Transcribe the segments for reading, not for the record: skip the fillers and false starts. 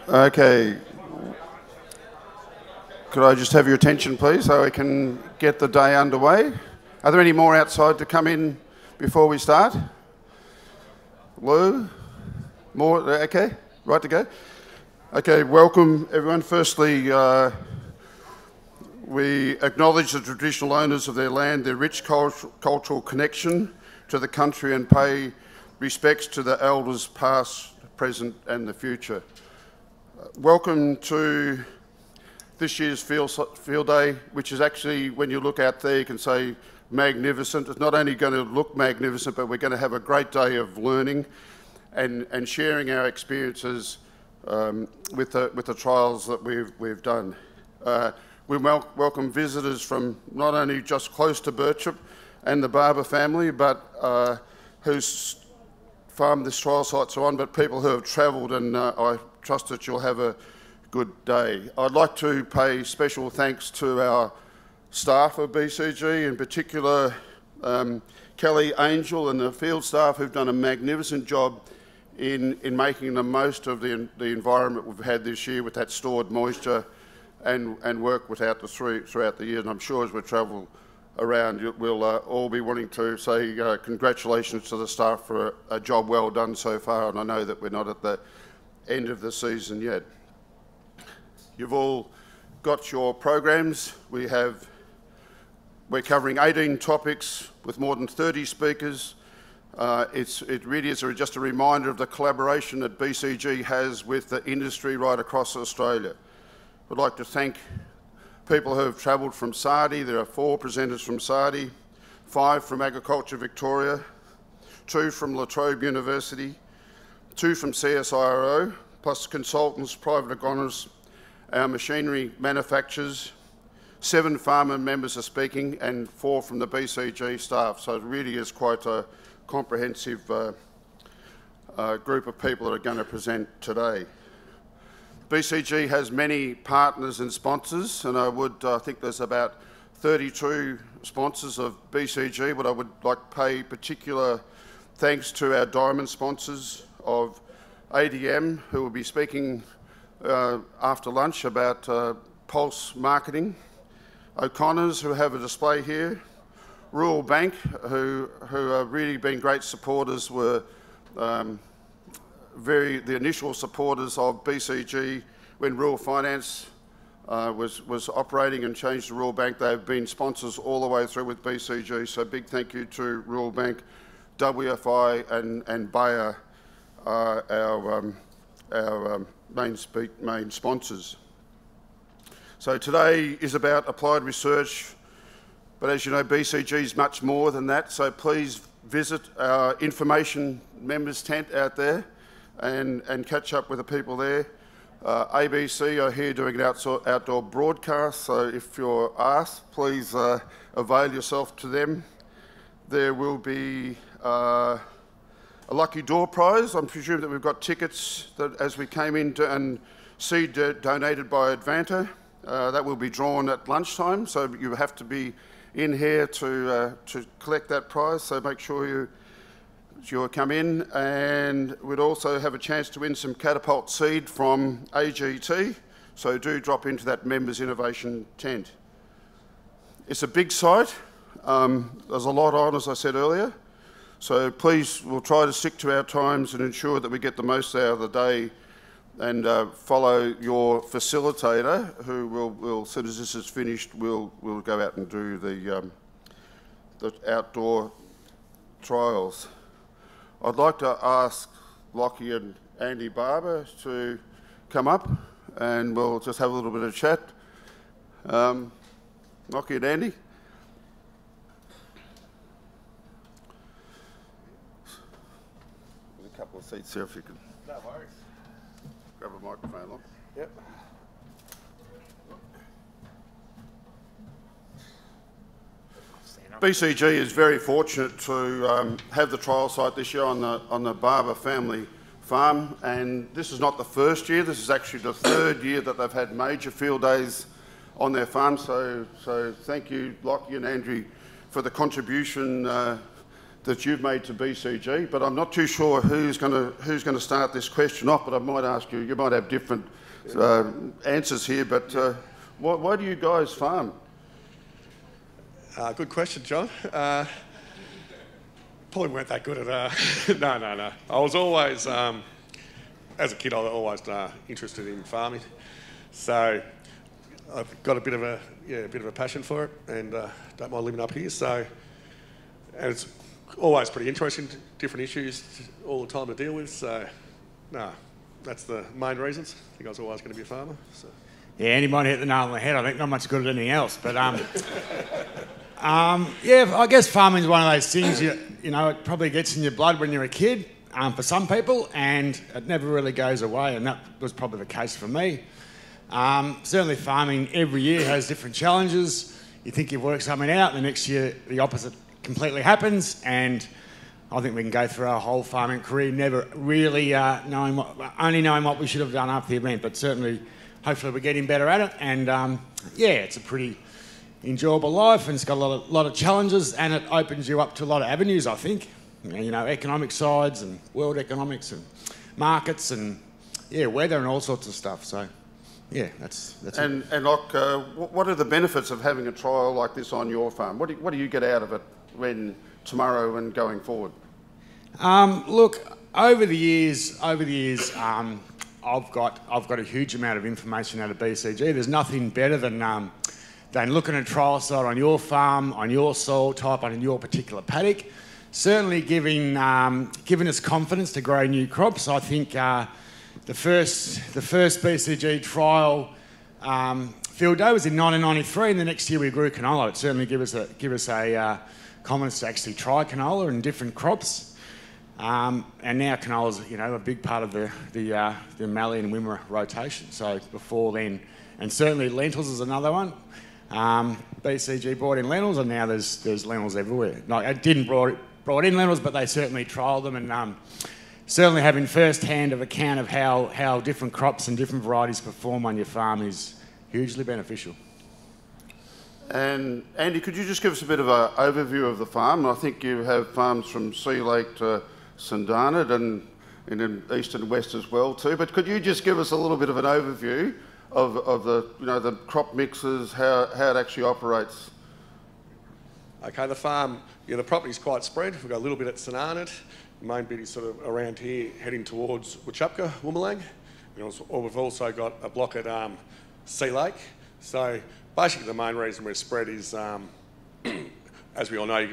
Okay. Could I just have your attention, please, so we can get the day underway? Are there any more outside to come in before we start? Lou? More? Okay. Right to go? Okay, welcome everyone. Firstly, we acknowledge the traditional owners of their land, their rich cultural connection to the country, and pay respects to the elders past, present and the future. Welcome to this year's field day, which is actually, when you look out there, you can say magnificent. It's not only going to look magnificent, but we're going to have a great day of learning and sharing our experiences with the trials that we've done. We welcome visitors from not only just close to Birchip and the Barber family, but whose farm this trial site's on, but people who have travelled, and I trust that you'll have a good day. I'd like to pay special thanks to our staff of BCG, in particular Kelly, Angel and the field staff, who've done a magnificent job in making the most of the environment we've had this year with that stored moisture and work throughout the year. And I'm sure as we travel around, we'll all be wanting to say congratulations to the staff for a job well done so far, and I know that we're not at the end of the season yet. You've all got your programs. We're covering 18 topics with more than 30 speakers. It really is just a reminder of the collaboration that BCG has with the industry right across Australia. I'd like to thank people who have travelled from Sardi. There are 4 presenters from Sardi, 5 from Agriculture Victoria, 2 from La Trobe University, 2 from CSIRO, plus consultants, private agronomists, our machinery manufacturers. 7 farmer members are speaking and 4 from the BCG staff. So it really is quite a comprehensive group of people that are going to present today. BCG has many partners and sponsors, and I think there's about 32 sponsors of BCG, but I would like to pay particular thanks to our diamond sponsors of ADM, who will be speaking after lunch about Pulse Marketing, O'Connor's, who have a display here, Rural Bank, who have really been great supporters, were the initial supporters of BCG when Rural Finance was operating and changed to Rural Bank. They've been sponsors all the way through with BCG, so big thank you to Rural Bank. WFI and Bayer are our main sponsors. So today is about applied research, but as you know, BCG is much more than that, so please visit our information members tent out there and catch up with the people there. ABC are here doing an outdoor broadcast, so if you're asked, please avail yourself to them. There will be a lucky door prize. I'm presuming that we've got tickets that, as we came in, and seed donated by Advanta. That will be drawn at lunchtime, so you have to be in here to collect that prize, so make sure you'll come in. And we'd also have a chance to win some catapult seed from AGT, so do drop into that Members Innovation tent. It's a big site. There's a lot on, as I said earlier, so please, we'll try to stick to our times and ensure that we get the most out of the day, and follow your facilitator, who will, as soon as this is finished, we'll go out and do the outdoor trials. I'd like to ask Lachlan and Andy Barber to come up, and we'll just have a little bit of chat. Lachlan and Andy. There's a couple of seats there if you could. No worries. Grab a microphone, Lock. Yep. BCG is very fortunate to have the trial site this year on the Barber family farm, and this is not the first year. This is actually the 3rd year that they've had major field days on their farm. So thank you, Lachlan and Andrew, for the contribution that you've made to BCG, but I'm not too sure who's going to start this question off. But I might ask you. You might have different answers here. But why do you guys farm? Good question, John. Probably weren't that good at... No. I was always, as a kid, I was always interested in farming. So I've got a bit of a passion for it, and don't mind living up here. So, and it's always pretty interesting, different issues all the time to deal with. So, no, that's the main reasons. I think I was always going to be a farmer. So. Yeah, anybody hit the nail on the head. I think not much good at anything else, but yeah, I guess farming is one of those things, you know, it probably gets in your blood when you're a kid for some people, and it never really goes away, and that was probably the case for me. Certainly farming every year has different challenges. You think you've worked something out, the next year the opposite completely happens, and I think we can go through our whole farming career never really only knowing what we should have done after the event, but certainly, hopefully we're getting better at it, and yeah, it's a pretty enjoyable life, and it's got a lot of challenges, and it opens you up to a lot of avenues, I think. You know, economic sides and world economics and markets and, yeah, weather and all sorts of stuff. So, yeah, that's it. And Lach, what are the benefits of having a trial like this on your farm? What do you get out of it when tomorrow and going forward? Look, over the years, I've got a huge amount of information out of BCG. There's nothing better than looking at a trial site on your farm, on your soil type, on your particular paddock. Certainly giving us confidence to grow new crops. I think the first BCG trial field day was in 1993, and the next year we grew canola. It certainly give us a confidence to actually try canola and different crops. And now canola's, you know, a big part of the Mallee and Wimmera rotation. So before then, and certainly lentils is another one. BCG brought in lentils, and now there's lentils everywhere. Like, I didn't brought in lentils, but they certainly trialled them, and certainly having first-hand of account of how different crops and different varieties perform on your farm is hugely beneficial. And Andy, could you just give us a bit of an overview of the farm? I think you have farms from Sea Lake to St Arnaud and in east and west as well too. But could you just give us a little bit of an overview of the crop mixes, how it actually operates? Okay, the farm, the property's quite spread. We've got a little bit at St Arnaud. The main bit is sort of around here, heading towards Birchip, Woomalang. We've also got a block at Sea Lake. So basically the main reason we're spread is, as we all know,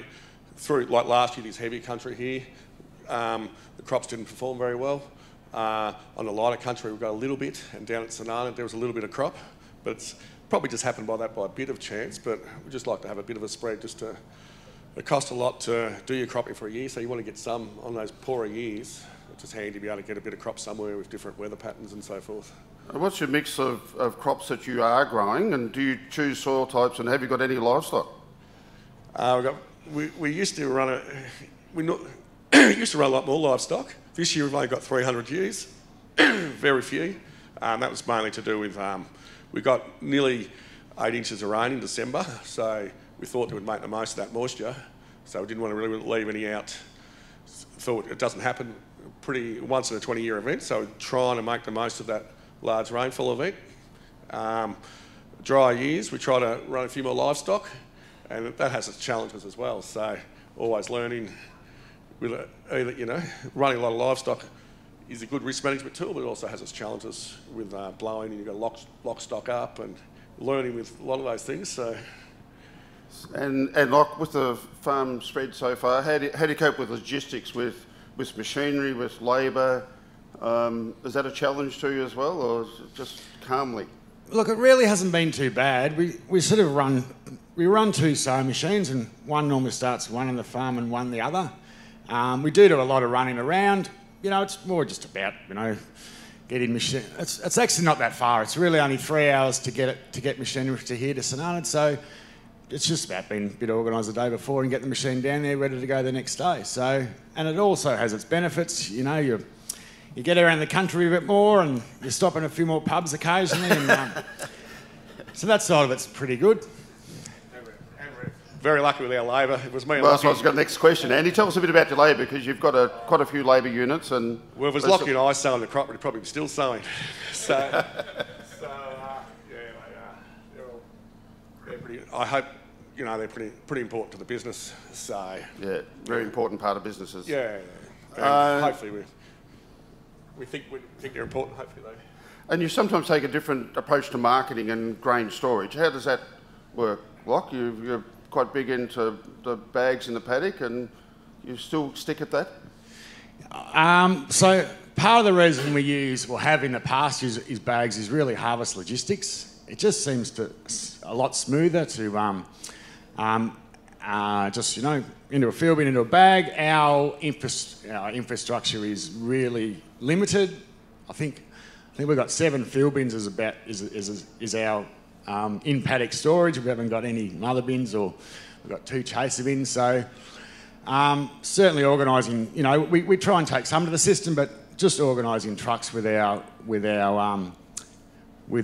through, like last year, this heavy country here, the crops didn't perform very well. On the lighter country, we've got a little bit, and down at St Arnaud, there was a little bit of crop, but it's probably just happened by a bit of chance, but we just like to have a bit of a spread just to... It costs a lot to do your cropping for a year, so you want to get some on those poorer years. It's just handy to be able to get a bit of crop somewhere with different weather patterns and so forth. And what's your mix of crops that you are growing, and do you choose soil types, and have you got any livestock? We used to run used to run a lot more livestock. This year we've only got 300 ewes, very few. That was mainly to do with, we got nearly 8 inches of rain in December, so we thought we would make the most of that moisture, so we didn't want to really leave any out. Thought it doesn't happen pretty once in a 20-year event, so we're trying to make the most of that large rainfall event. Dry years, we try to run a few more livestock, and that has its challenges as well, so always learning. With running a lot of livestock is a good risk management tool, but it also has its challenges with blowing, and you've got to lock stock up and learning with a lot of those things. So, and Lach, with the farm spread so far, how do you cope with logistics, with machinery, with labour? Is that a challenge to you as well, or is it just calmly? Look, it really hasn't been too bad. We sort of run 2 sowing machines, and one normally starts one on the farm and one the other. We do a lot of running around. It's more just about, getting machine. It's actually not that far. It's really only 3 hours to get machinery to here to St Arnaud. So it's just about being a bit organised the day before and get the machine down there ready to go the next day. So, and it also has its benefits. You get around the country a bit more, and you stop in a few more pubs occasionally, and so that side of it's pretty good. very lucky with our labour. It was me and Well, that's Lachie. what's got the next question. Andy, tell us a bit about your labour, because you've got quite a few labour units. And well, if it was Lachie and I sowing the crop, we'd probably be still sowing. So, they're pretty, I hope, they're pretty important to the business. So yeah, very important part of businesses. Yeah. Hopefully we think they're important. Hopefully they. And you sometimes take a different approach to marketing and grain storage. How does that work, Loch? You're quite big into the bags in the paddock, and you still stick at that? So part of the reason we have in the past is bags is really harvest logistics. It just seems a lot smoother to just into a field bin, into a bag. Our infrastructure is really limited. I think we've got 7 field bins is our in paddock storage. We haven't got any mother bins, or we've got 2 chaser bins. So certainly organising. We try and take some to the system, but just organising trucks with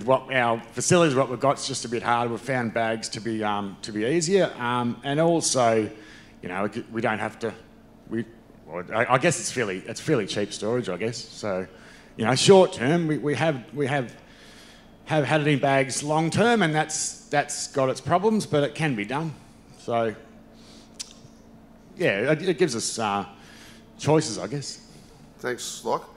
what our facilities, what we've got, is just a bit harder. We've found bags to be easier, and also, we don't have to. I guess it's fairly cheap storage, I guess. So, short term, we have had it in bags long term, and that's got its problems, but it can be done. So, yeah, it gives us choices, I guess. Thanks, Locke.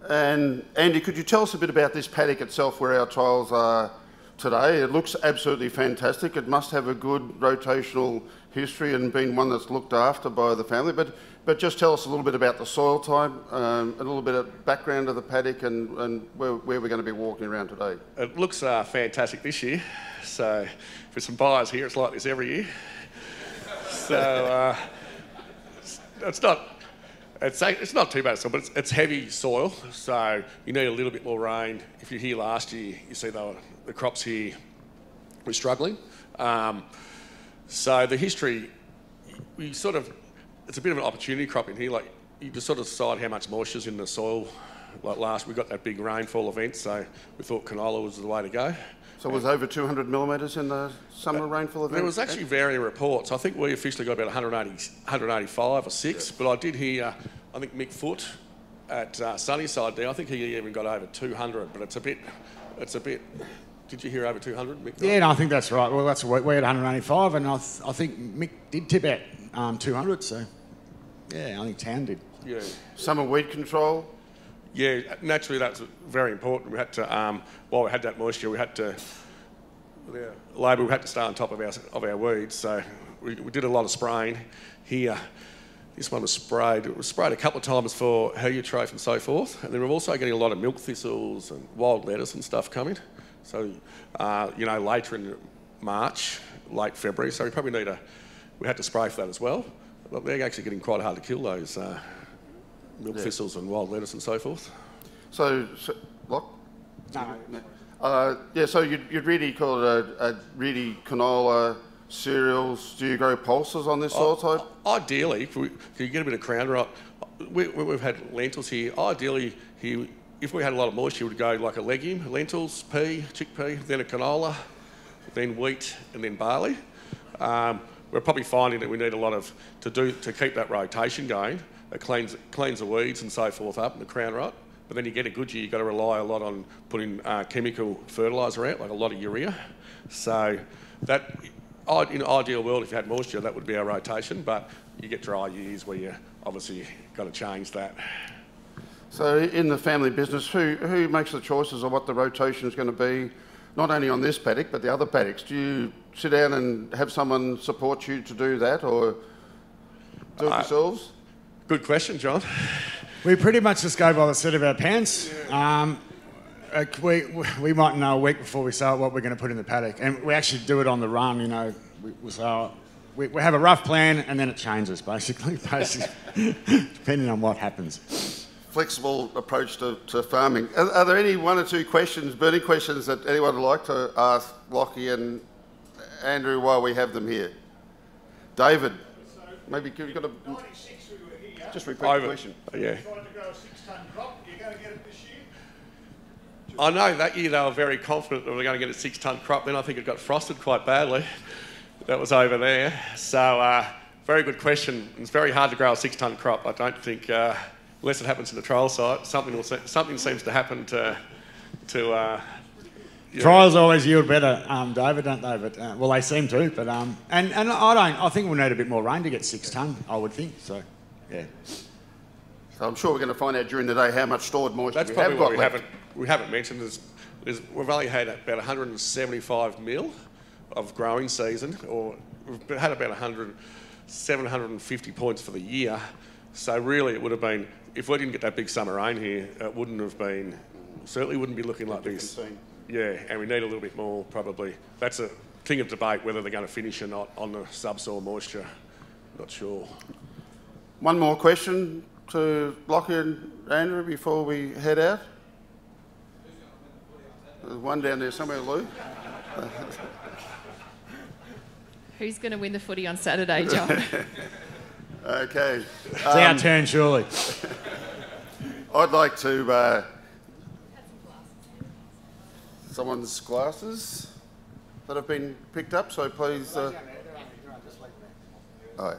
And Andy, could you tell us a bit about this paddock itself, where our trials are today? It looks absolutely fantastic. It must have a good rotational history and been one that's looked after by the family. But just tell us a little bit about the soil type, a little bit of background of the paddock, and where we're going to be walking around today. It looks fantastic this year. So for some buyers here, it's like this every year. So it's not too bad, but it's heavy soil, so you need a little bit more rain. If you're here last year, you see the crops here were struggling. So the history, it's a bit of an opportunity crop in here. Like, you just sort of decide how much moisture's in the soil. Like we got that big rainfall event, so we thought canola was the way to go. So it was over 200 millimetres in the summer rainfall event? There was actually varying reports. I think we officially got about 185 or 6, but I did hear, I think Mick Foote at Sunnyside there, I think he even got over 200, but it's a bit, did you hear over 200, Mick? Yeah, no, I think that's right. Well, we're at 185, and I think Mick did tip at 200, so yeah, I think Tan did. Yeah. Summer weed control? Yeah, naturally that's very important. We had to, while we had that moisture, we had to stay on top of our weeds. So we did a lot of spraying. Here, this one was sprayed. It was sprayed a couple of times for heliotrope and so forth. And then we're also getting a lot of milk thistles and wild lettuce and stuff coming. So later in March, late February. So we had to spray for that as well. But they're actually getting quite hard to kill, those milk thistles and wild lettuce and so forth. So Locke? No. So you'd really call it a really canola cereals. Do you grow pulses on this soil type? Ideally, if you get a bit of crown rot, we've had lentils here. Ideally, if we had a lot of moisture, we'd go like a legume, lentils, pea, chickpea, then a canola, then wheat, and then barley. We're probably finding that we need a lot to keep that rotation going. It cleans the weeds and so forth up and the crown rot. But then you get a good year, you've got to rely a lot on putting chemical fertiliser out, like a lot of urea. So that, in an ideal world, if you had moisture, that would be our rotation. But you get dry years where you obviously got to change that. So in the family business, who makes the choices of what the rotation is going to be, not only on this paddock, but the other paddocks? Do you sit down and have someone support you to do that, or do it yourselves? Good question, John. We pretty much just go by the seat of our pants. Yeah. We might know a week before we start what we're going to put in the paddock, and we actually do it on the run. We have a rough plan, and then it changes basically, depending on what happens. Flexible approach to farming. Are there any 1 or 2 burning questions that anyone would like to ask Lockie and Andrew while we have them here? David, maybe you've got a... Just repeat the question. Yeah. Tried to grow a 6-tonne crop. You're going to get it this year? I know that year they were very confident that we were going to get a 6-tonne crop. Then I think it got frosted quite badly. That was over there. So, very good question. It's very hard to grow a 6-tonne crop. I don't think, unless it happens in the trial site, something seems to happen to Trials always yield better, David, don't they? But well, they seem to. But and I think we'll need a bit more rain to get 6 tonne. I would think so. Yeah. So I'm sure we're going to find out during the day how much stored moisture That's we probably have what got we haven't mentioned. We've only had about 175 mil of growing season, or we've had about 750 points for the year. So really, it would have been, if we didn't get that big summer rain here, it wouldn't have been. Certainly wouldn't be looking like this. Yeah, and we need a little bit more, probably. That's a thing of debate, whether they're going to finish or not on the subsoil moisture. Not sure. One more question to Lachlan and Andrew before we head out. There's one down there somewhere, Lou. Who's going to win the footy on Saturday, John? Okay. It's our turn, surely. I'd like to... someone's glasses that have been picked up, so please... all right.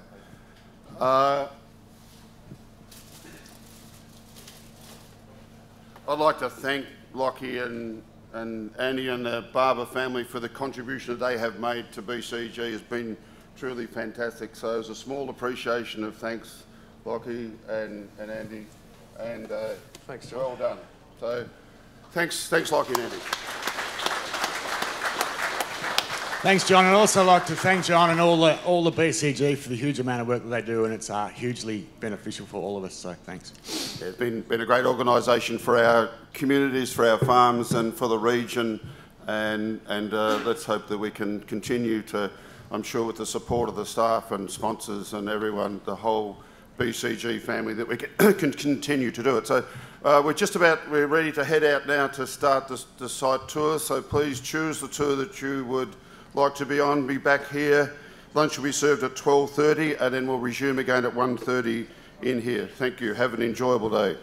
I'd like to thank Lachie and Andy and the Barber family for the contribution that they have made to BCG. Has been truly fantastic. So as a small appreciation of thanks, Lachie and Andy, and thanks, John. Well done. So thanks Lachie and Andy. Thanks, John. And I'd also like to thank John and all the BCG for the huge amount of work that they do, and it's hugely beneficial for all of us, so thanks. Yeah, it's been a great organisation for our communities, for our farms and for the region, and let's hope that we can continue to, I'm sure with the support of the staff and sponsors and everyone, the whole BCG family, that we can continue to do it. So we're ready to head out now to start the site tour, so please choose the tour that you would like to be on. Be back here. Lunch will be served at 12:30 and then we'll resume again at 1:30 in here. Thank you. Have an enjoyable day.